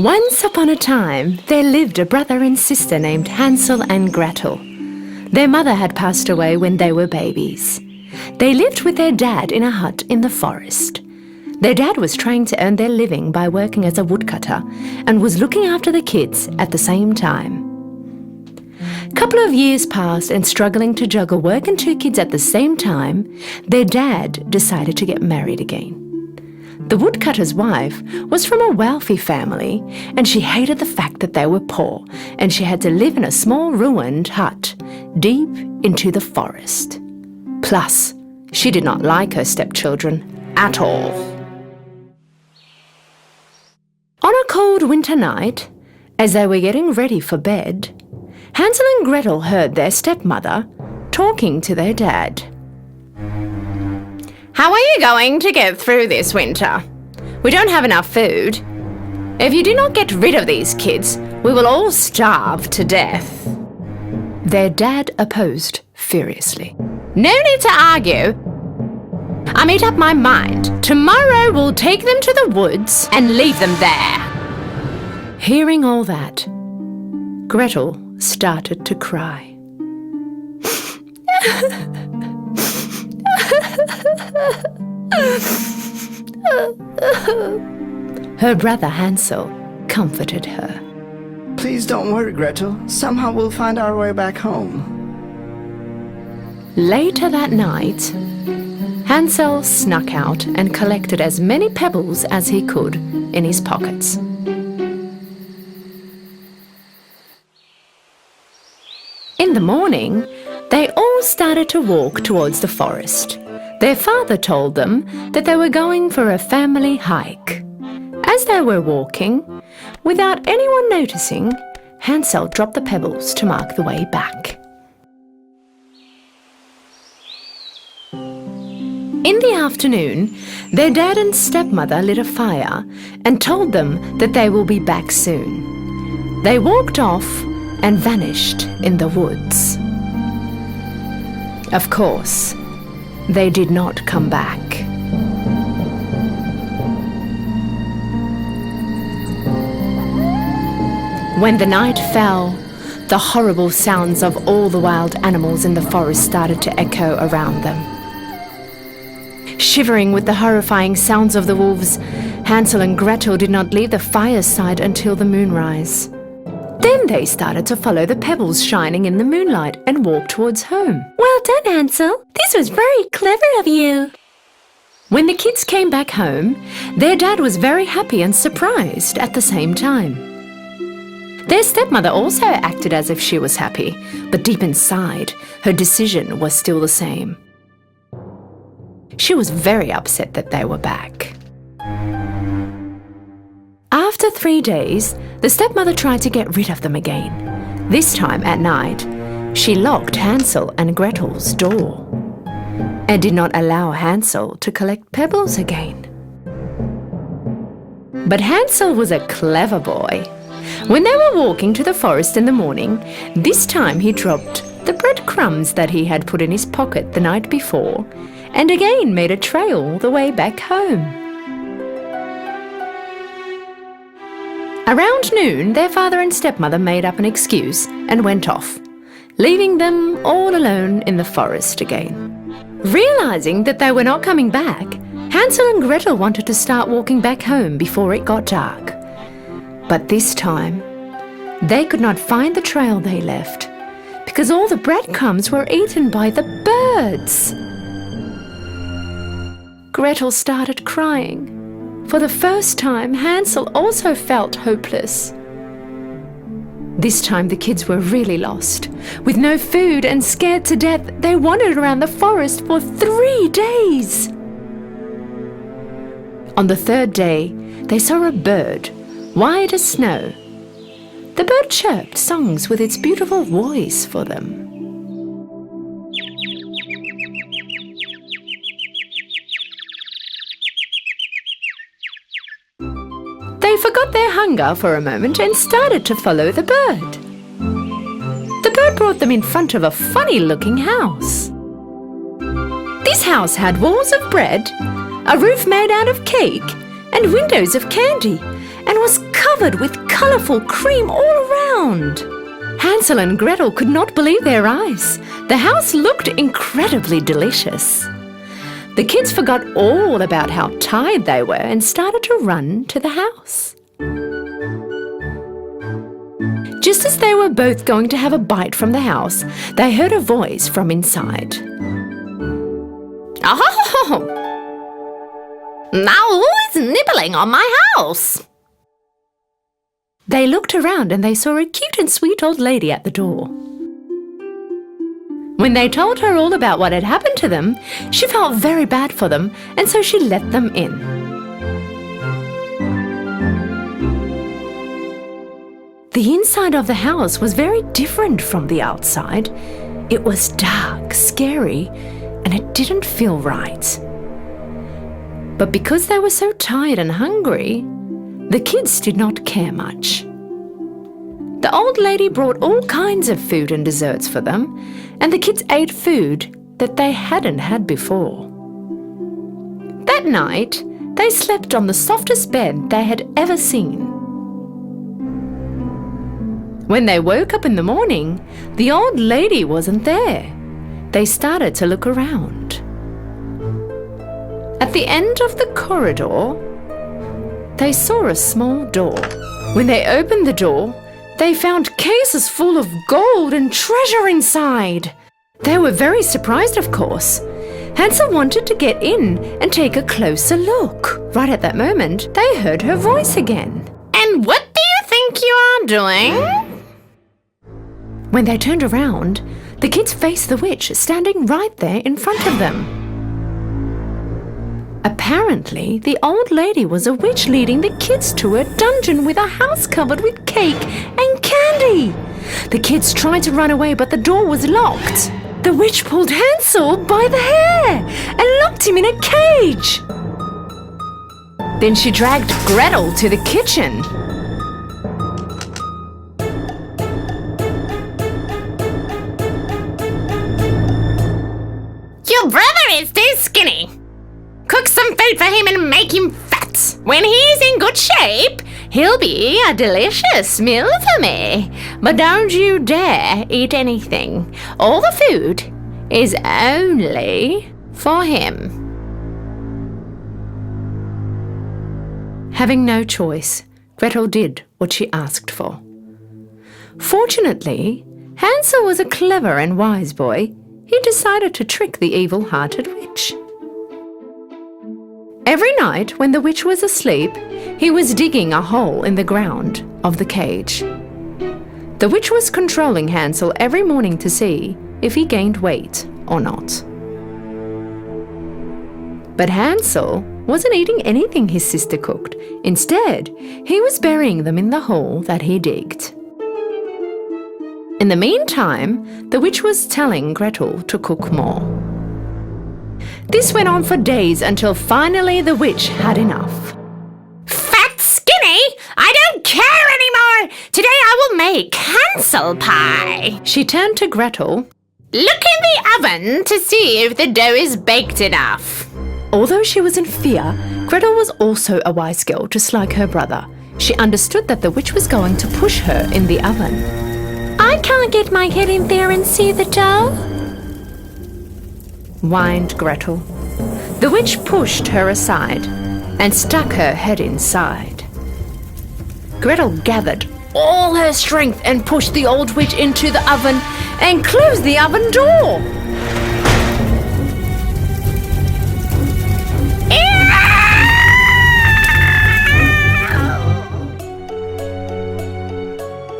Once upon a time, there lived a brother and sister named Hansel and Gretel. Their mother had passed away when they were babies. They lived with their dad in a hut in the forest. Their dad was trying to earn their living by working as a woodcutter and was looking after the kids at the same time. A couple of years passed, and struggling to juggle work and 2 kids at the same time, their dad decided to get married again. The woodcutter's wife was from a wealthy family, and she hated the fact that they were poor and she had to live in a small ruined hut deep into the forest. Plus, she did not like her stepchildren at all. On a cold winter night, as they were getting ready for bed, Hansel and Gretel heard their stepmother talking to their dad. "How are you going to get through this winter? We don't have enough food. If you do not get rid of these kids, we will all starve to death." Their dad opposed furiously. "No need to argue. I made up my mind. Tomorrow we'll take them to the woods and leave them there." Hearing all that, Gretel started to cry. Her brother Hansel comforted her. "Please don't worry, Gretel. Somehow we'll find our way back home." Later that night, Hansel snuck out and collected as many pebbles as he could in his pockets. In the morning, they all started to walk towards the forest. Their father told them that they were going for a family hike. As they were walking, without anyone noticing, Hansel dropped the pebbles to mark the way back. In the afternoon, their dad and stepmother lit a fire and told them that they will be back soon. They walked off and vanished in the woods. Of course, they did not come back. When the night fell, the horrible sounds of all the wild animals in the forest started to echo around them. Shivering with the horrifying sounds of the wolves, Hansel and Gretel did not leave the fireside until the moonrise. Then they started to follow the pebbles shining in the moonlight and walk towards home. "Well done, Hansel. This was very clever of you." When the kids came back home, their dad was very happy and surprised at the same time. Their stepmother also acted as if she was happy, but deep inside, her decision was still the same. She was very upset that they were back. After 3 days, the stepmother tried to get rid of them again. This time at night, she locked Hansel and Gretel's door and did not allow Hansel to collect pebbles again. But Hansel was a clever boy. When they were walking to the forest in the morning, this time he dropped the breadcrumbs that he had put in his pocket the night before and again made a trail the way back home. Around noon, their father and stepmother made up an excuse and went off, leaving them all alone in the forest again. Realizing that they were not coming back, Hansel and Gretel wanted to start walking back home before it got dark. But this time, they could not find the trail they left because all the breadcrumbs were eaten by the birds. Gretel started crying. For the first time, Hansel also felt hopeless. This time the kids were really lost. With no food and scared to death, they wandered around the forest for 3 days. On the 3rd day, they saw a bird, white as snow. The bird chirped songs with its beautiful voice for them. They forgot their hunger for a moment and started to follow the bird. The bird brought them in front of a funny-looking house. This house had walls of bread, a roof made out of cake, and windows of candy, and was covered with colourful cream all around. Hansel and Gretel could not believe their eyes. The house looked incredibly delicious. The kids forgot all about how tired they were and started to run to the house. Just as they were both going to have a bite from the house, they heard a voice from inside. Oh! Now who is nibbling on my house? They looked around and they saw a cute and sweet old lady at the door. When they told her all about what had happened to them, she felt very bad for them, and so she let them in. The inside of the house was very different from the outside. It was dark, scary, and it didn't feel right. But because they were so tired and hungry, the kids did not care much. The old lady brought all kinds of food and desserts for them, and the kids ate food that they hadn't had before. That night, they slept on the softest bed they had ever seen. When they woke up in the morning, the old lady wasn't there. They started to look around. At the end of the corridor, they saw a small door. When they opened the door, they found cases full of gold and treasure inside. They were very surprised, of course. Hansel wanted to get in and take a closer look. Right at that moment, they heard her voice again. And what do you think you are doing? When they turned around, the kids faced the witch standing right there in front of them. Apparently, the old lady was a witch leading the kids to a dungeon with a house covered with cake and candy. The kids tried to run away, but the door was locked. The witch pulled Hansel by the hair and locked him in a cage. Then she dragged Gretel to the kitchen. Your brother is too skinny. Cook some food for him and make him fat. When he's in good shape, he'll be a delicious meal for me. But don't you dare eat anything. All the food is only for him. Having no choice, Gretel did what she asked for. Fortunately, Hansel was a clever and wise boy. He decided to trick the evil-hearted witch. Every night when the witch was asleep, he was digging a hole in the ground of the cage. The witch was controlling Hansel every morning to see if he gained weight or not. But Hansel wasn't eating anything his sister cooked. Instead, he was burying them in the hole that he digged. In the meantime, the witch was telling Gretel to cook more. This went on for days until finally the witch had enough. Fat skinny? I don't care anymore. Today I will make Hansel pie. She turned to Gretel. Look in the oven to see if the dough is baked enough. Although she was in fear, Gretel was also a wise girl just like her brother. She understood that the witch was going to push her in the oven. I can't get my head in there and see the dough, whined Gretel. The witch pushed her aside and stuck her head inside. Gretel gathered all her strength and pushed the old witch into the oven and closed the oven door.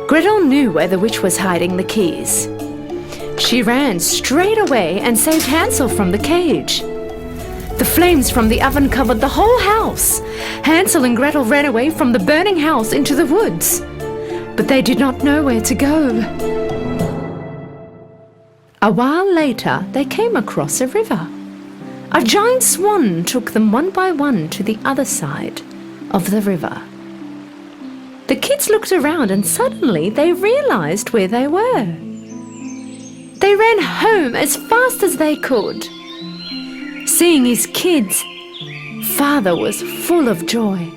Gretel knew where the witch was hiding the keys. She ran straight away and saved Hansel from the cage. The flames from the oven covered the whole house. Hansel and Gretel ran away from the burning house into the woods, but they did not know where to go. A while later, they came across a river. A giant swan took them one by one to the other side of the river. The kids looked around and suddenly they realized where they were. They ran home as fast as they could. Seeing his kids, Father was full of joy.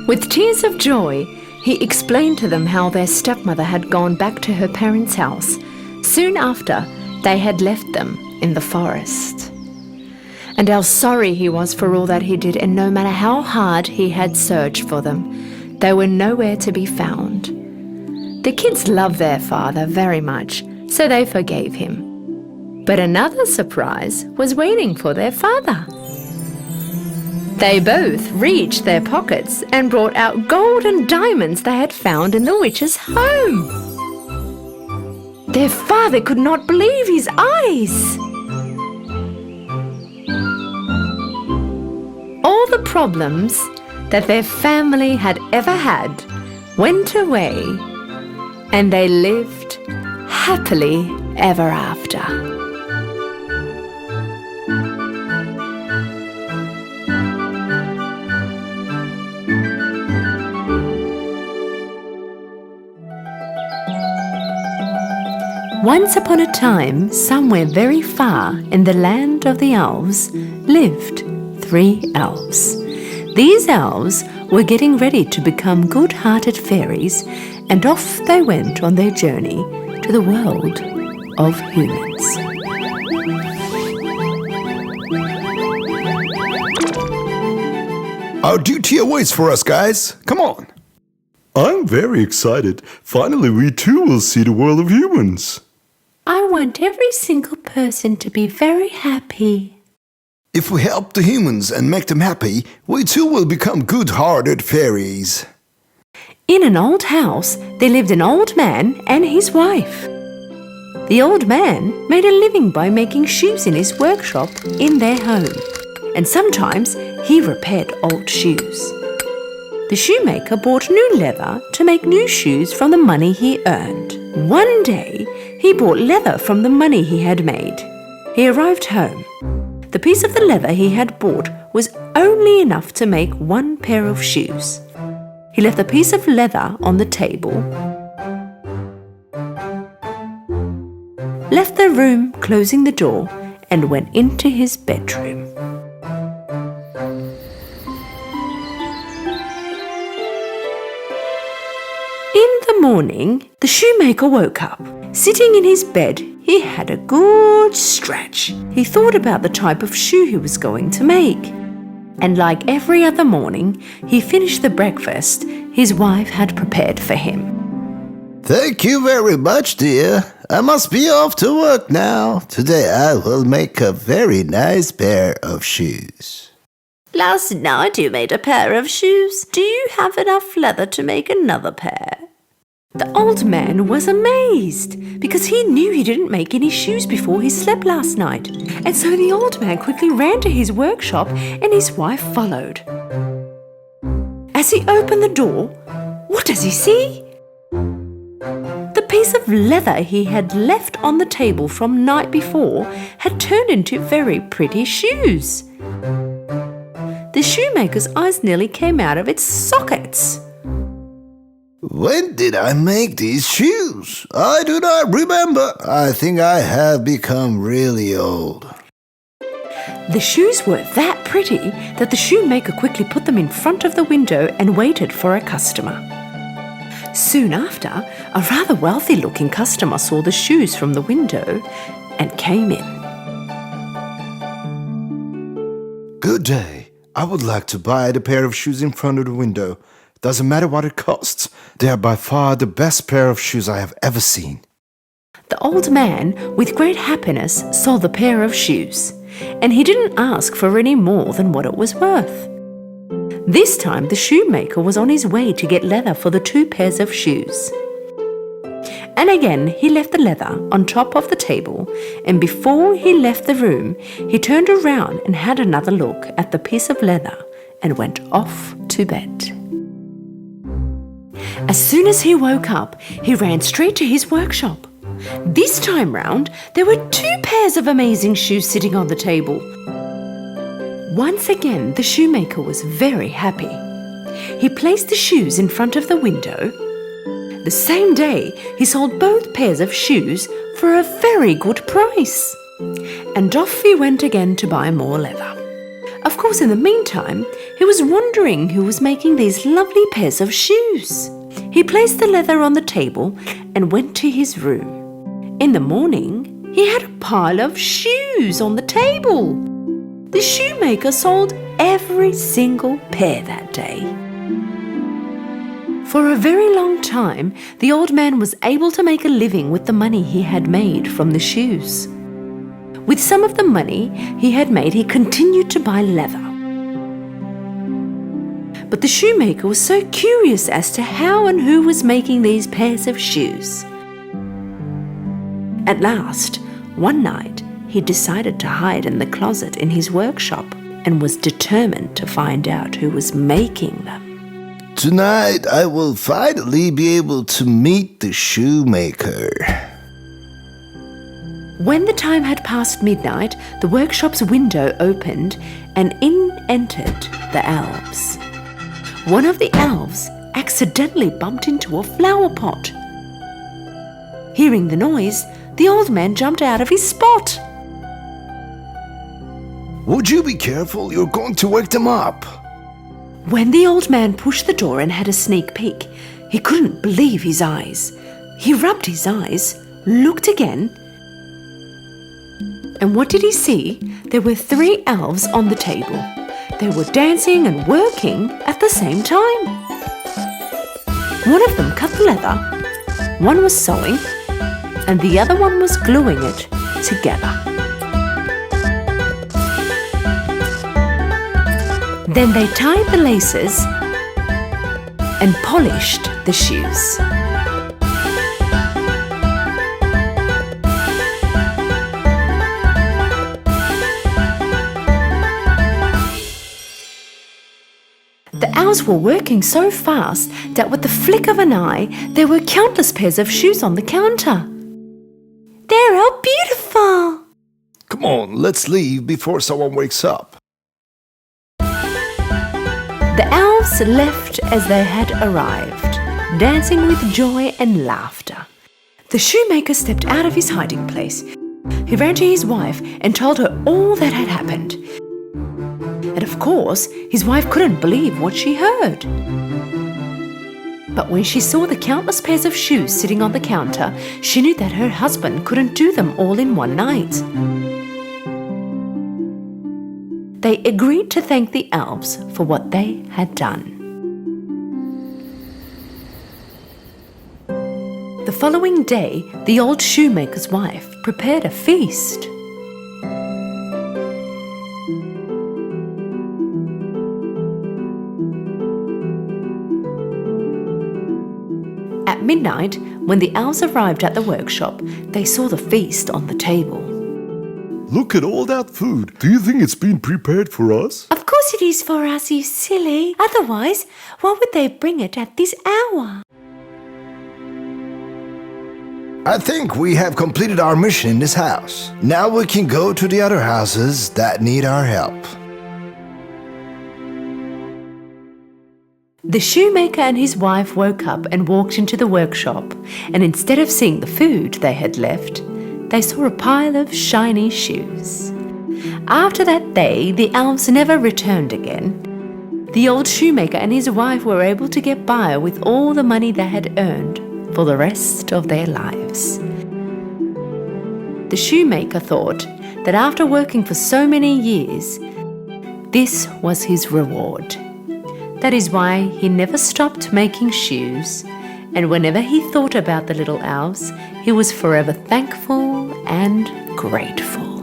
With tears of joy, He explained to them how their stepmother had gone back to her parents' house soon after they had left them in the forest, and how sorry he was for all that he did, and no matter how hard he had searched for them, they were nowhere to be found. The kids loved their father very much, so they forgave him. But another surprise was waiting for their father. They both reached their pockets and brought out gold and diamonds they had found in the witch's home. Their father could not believe his eyes. All the problems that their family had ever had went away, and they lived happily ever after. Once upon a time, somewhere very far in the land of the elves, lived 3 elves. These elves were getting ready to become good-hearted fairies, and off they went on their journey to the world of humans. Our duty awaits for us, guys. Come on. I'm very excited. Finally, we too will see the world of humans. I want every single person to be very happy. If we help the humans and make them happy, we too will become good-hearted fairies. In an old house, there lived an old man and his wife. The old man made a living by making shoes in his workshop in their home, and sometimes he repaired old shoes. The shoemaker bought new leather to make new shoes from the money he earned. One day, he bought leather from the money he had made. He arrived home. The piece of the leather he had bought was only enough to make 1 pair of shoes. He left the piece of leather on the table, left the room, closing the door, and went into his bedroom. In the morning, the shoemaker woke up. Sitting in his bed, he had a good stretch. He thought about the type of shoe he was going to make. And like every other morning, he finished the breakfast his wife had prepared for him. Thank you very much, dear. I must be off to work now. Today I will make a very nice pair of shoes. Last night you made a pair of shoes. Do you have enough leather to make another pair? The old man was amazed because he knew he didn't make any shoes before he slept last night. And so the old man quickly ran to his workshop and his wife followed. As he opened the door, what does he see? The piece of leather he had left on the table from night before had turned into very pretty shoes. The shoemaker's eyes nearly came out of its sockets. When did I make these shoes? I do not remember. I think I have become really old. The shoes were that pretty that the shoemaker quickly put them in front of the window and waited for a customer. Soon after, a rather wealthy-looking customer saw the shoes from the window and came in. Good day. I would like to buy the pair of shoes in front of the window. Doesn't matter what it costs. They are by far the best pair of shoes I have ever seen. The old man, with great happiness, saw the pair of shoes, and he didn't ask for any more than what it was worth. This time the shoemaker was on his way to get leather for the 2 pairs of shoes. And again he left the leather on top of the table, and before he left the room, he turned around and had another look at the piece of leather and went off to bed. As soon as he woke up, he ran straight to his workshop. This time round, there were 2 pairs of amazing shoes sitting on the table. Once again, the shoemaker was very happy. He placed the shoes in front of the window. The same day, he sold both pairs of shoes for a very good price. And off he went again to buy more leather. Of course, course, in the meantime, he was wondering who was making these lovely pairs of shoes. He placed the leather on the table and went to his room. In the morning, he had a pile of shoes on the table. The shoemaker sold every single pair that day. For a very long time, the old man was able to make a living with the money he had made from the shoes. With some of the money he had made, he continued to buy leather. But the shoemaker was so curious as to how and who was making these pairs of shoes. At last, one night, he decided to hide in the closet in his workshop and was determined to find out who was making them. Tonight I will finally be able to meet the shoemaker. When the time had passed midnight, the workshop's window opened and in entered the elves. One of the elves accidentally bumped into a flower pot. Hearing the noise, the old man jumped out of his spot. Would you be careful? You're going to wake them up. When the old man pushed the door and had a sneak peek, he couldn't believe his eyes. He rubbed his eyes, looked again, and what did he see? There were 3 elves on the table. They were dancing and working at the same time. One of them cut the leather, one was sewing, and the other one was gluing it together. Then they tied the laces and polished the shoes. The elves were working so fast that with the flick of an eye, there were countless pairs of shoes on the counter. They're all beautiful! Come on, let's leave before someone wakes up. The elves left as they had arrived, dancing with joy and laughter. The shoemaker stepped out of his hiding place. He ran to his wife and told her all that had happened. And of course, his wife couldn't believe what she heard. But when she saw the countless pairs of shoes sitting on the counter, she knew that her husband couldn't do them all in one night. They agreed to thank the elves for what they had done. The following day, the old shoemaker's wife prepared a feast. At midnight, when the elves arrived at the workshop, they saw the feast on the table. Look at all that food. Do you think it's been prepared for us? Of course it is for us, you silly. Otherwise, why would they bring it at this hour? I think we have completed our mission in this house. Now we can go to the other houses that need our help. The shoemaker and his wife woke up and walked into the workshop, and instead of seeing the food they had left, they saw a pile of shiny shoes. After that day, the elves never returned again. The old shoemaker and his wife were able to get by with all the money they had earned for the rest of their lives. The shoemaker thought that after working for so many years, this was his reward. That is why he never stopped making shoes, and whenever he thought about the little elves, he was forever thankful and grateful.